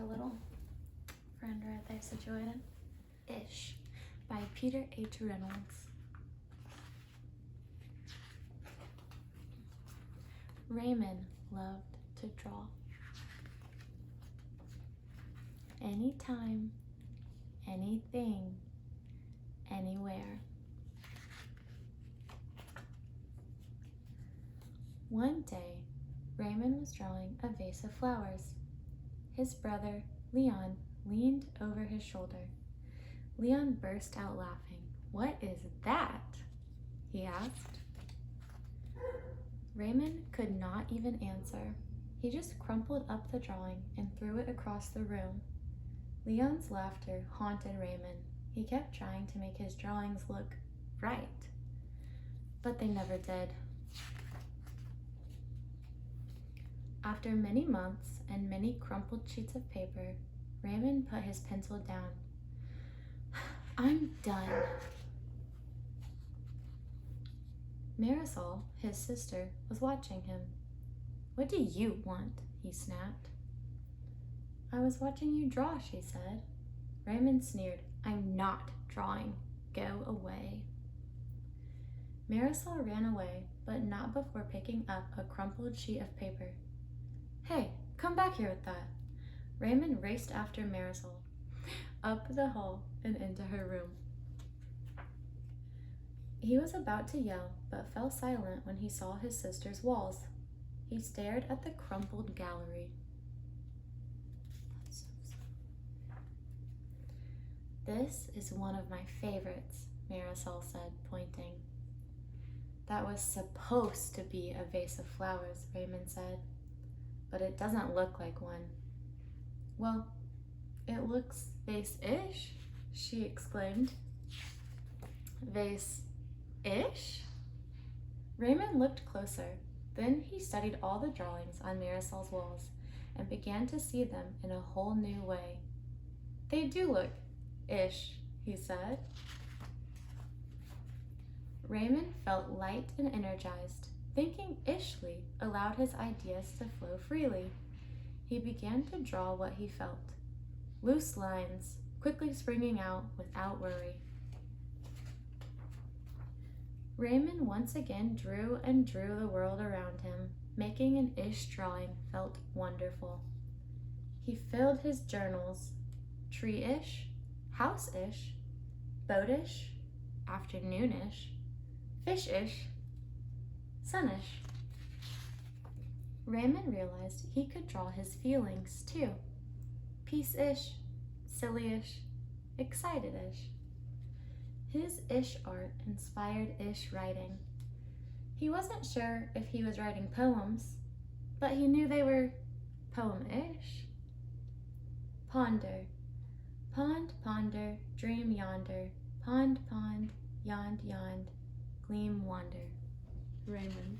a little friend right there situated. Ish by Peter H. Reynolds. Raymond loved to draw. Anytime, anything, anywhere. One day, Raymond was drawing a vase of flowers. His brother, Leon, leaned over his shoulder. Leon burst out laughing. "What is that?" he asked. Raymond could not even answer. He just crumpled up the drawing and threw it across the room. Leon's laughter haunted Raymond. He kept trying to make his drawings look right, but they never did. After many months and many crumpled sheets of paper, Raymond put his pencil down. "I'm done." Marisol, his sister, was watching him. "What do you want?" he snapped. "I was watching you draw," she said. Raymond sneered. "I'm not drawing. Go away." Marisol ran away, but not before picking up a crumpled sheet of paper. "Hey, come back here with that." Raymond raced after Marisol, up the hall and into her room. He was about to yell, but fell silent when he saw his sister's walls. He stared at the crumpled gallery. "This is one of my favorites," Marisol said, pointing. "That was supposed to be a vase of flowers," Raymond said, "but it doesn't look like one." "Well, it looks vase-ish," she exclaimed. "Vase-ish?" Raymond looked closer. Then he studied all the drawings on Marisol's walls and began to see them in a whole new way. "They do look ish," he said. Raymond felt light and energized. Thinking ishly allowed his ideas to flow freely. He began to draw what he felt. Loose lines, quickly springing out without worry. Raymond once again drew and drew the world around him. Making an ish drawing felt wonderful. He filled his journals. Tree-ish, house-ish, boat-ish, afternoon-ish, fish-ish, sun-ish. Raymond realized he could draw his feelings too. Peace-ish, silly-ish, excited-ish. His ish art inspired ish writing. He wasn't sure if he was writing poems, but he knew they were poem-ish. Ponder. Pond, ponder, dream yonder. Pond, pond, yond, yond, gleam wander. Raymond.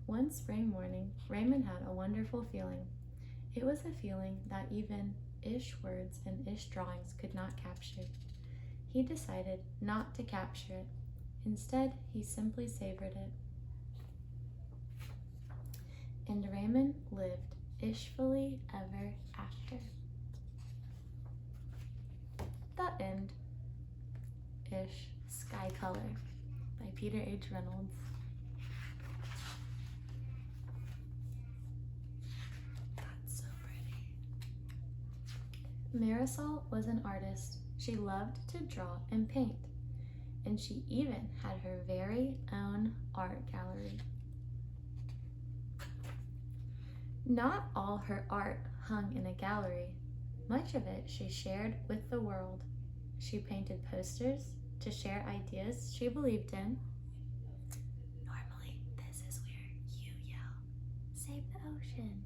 One spring morning, Raymond had a wonderful feeling. It was a feeling that even ish words and ish drawings could not capture. He decided not to capture it. Instead, he simply savored it. And Raymond lived ishfully ever after. The end. Ish Sky Color by Peter H. Reynolds. That's so pretty. Marisol was an artist. She loved to draw and paint, and she even had her very own art gallery. Not all her art hung in a gallery. Much of it she shared with the world. She painted posters to share ideas she believed in. Normally, this is where you yell, "Save the ocean."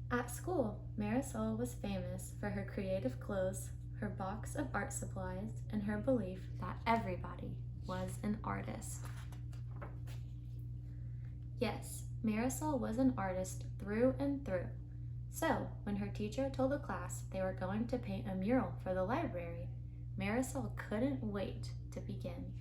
At school, Marisol was famous for her creative clothes, her box of art supplies, and her belief that everybody was an artist. Yes, Marisol was an artist through and through. So, when her teacher told the class they were going to paint a mural for the library, Marisol couldn't wait to begin.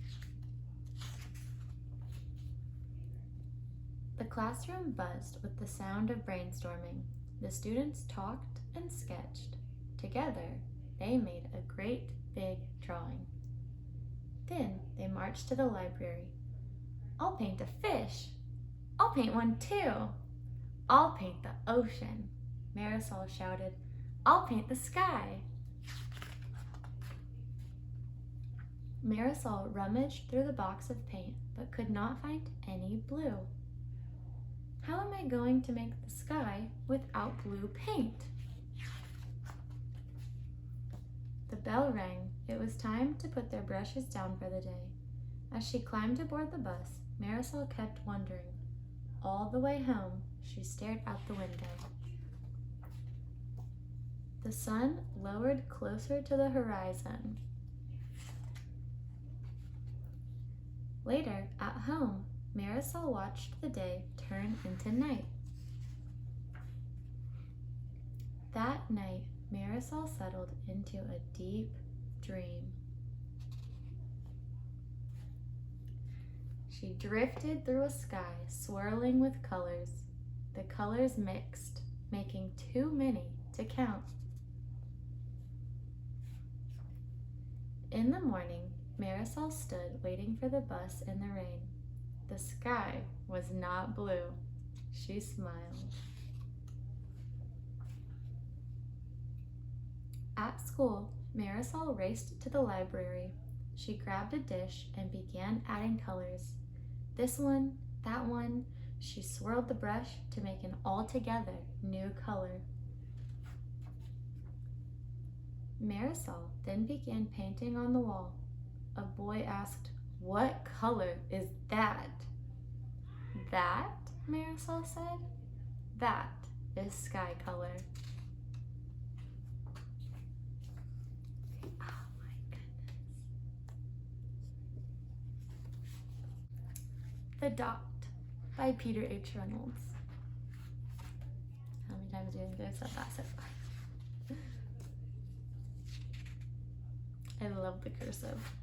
The classroom buzzed with the sound of brainstorming. The students talked, and sketched. Together, they made a great big drawing. Then they marched to the library. "I'll paint a fish." "I'll paint one too." "I'll paint the ocean." Marisol shouted. "I'll paint the sky." Marisol rummaged through the box of paint but could not find any blue. "How am I going to make the sky without blue paint?" The bell rang. It was time to put their brushes down for the day. As she climbed aboard the bus, Marisol kept wondering. All the way home, she stared out the window. The sun lowered closer to the horizon. Later, at home, Marisol watched the day turn into night. That night, Marisol settled into a deep dream. She drifted through a sky swirling with colors. The colors mixed, making too many to count. In the morning, Marisol stood waiting for the bus in the rain. The sky was not blue. She smiled. At school, Marisol raced to the library. She grabbed a dish and began adding colors. This one, that one. She swirled the brush to make an altogether new color. Marisol then began painting on the wall. A boy asked, "What color is that?" "That," Marisol said, "that is sky color." Oh my goodness. The Dot by Peter H. Reynolds. How many times do you think I've said that so far? I love the cursive.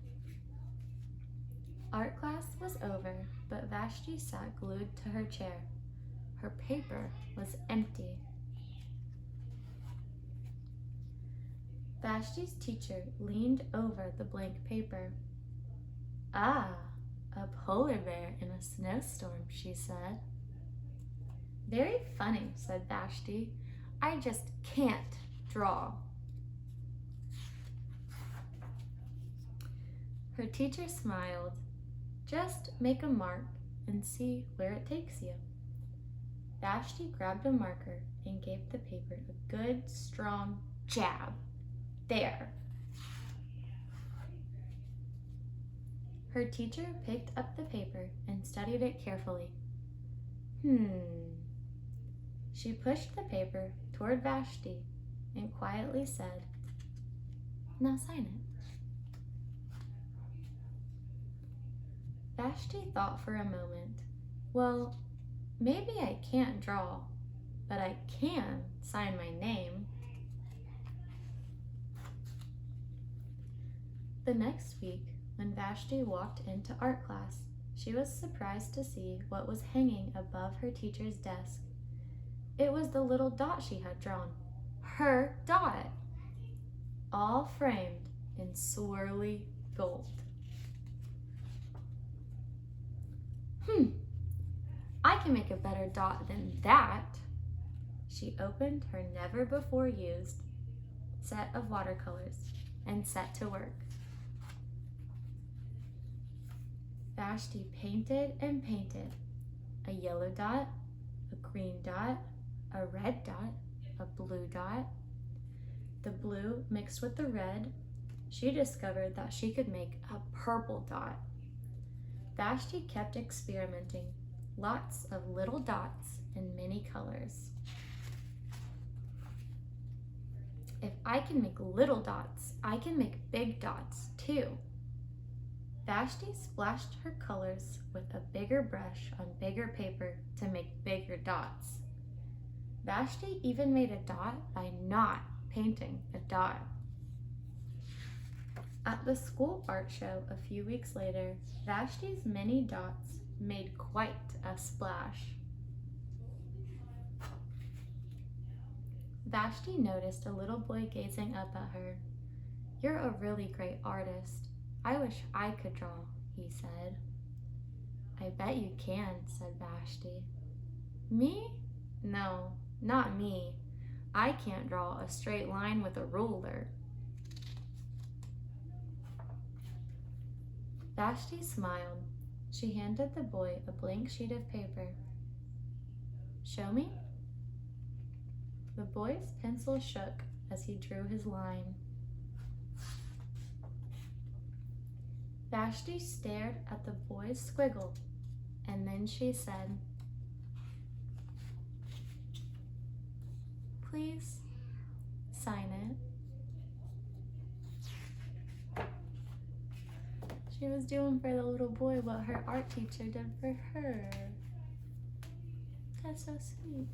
Art class was over, but Vashti sat glued to her chair. Her paper was empty. Vashti's teacher leaned over the blank paper. "Ah, a polar bear in a snowstorm," she said. "Very funny," said Vashti. "I just can't draw." Her teacher smiled. "Just make a mark and see where it takes you." Vashti grabbed a marker and gave the paper a good, strong jab. There. Her teacher picked up the paper and studied it carefully. She pushed the paper toward Vashti and quietly said, "Now sign it." Vashti thought for a moment. "Well, maybe I can't draw, but I can sign my name." The next week, when Vashti walked into art class, she was surprised to see what was hanging above her teacher's desk. It was the little dot she had drawn. Her dot! All framed in swirly gold. I can make a better dot than that." She opened her never-before-used set of watercolors and set to work. Vashti painted and painted. A yellow dot, a green dot, a red dot, a blue dot. The blue mixed with the red, she discovered that she could make a purple dot. Vashti kept experimenting, lots of little dots in many colors. If I can make little dots, I can make big dots too. Vashti splashed her colors with a bigger brush on bigger paper to make bigger dots. Vashti even made a dot by not painting a dot. At the school art show a few weeks later, Vashti's many dots made quite a splash. Vashti noticed a little boy gazing up at her. "You're a really great artist. I wish I could draw," he said. "I bet you can," said Vashti. "Me? No, not me. I can't draw a straight line with a ruler." Vashti smiled. She handed the boy a blank sheet of paper. "Show me?" The boy's pencil shook as he drew his line. Vashti stared at the boy's squiggle, and then she said, "Please sign it." She was doing for the little boy what her art teacher did for her. That's so sweet.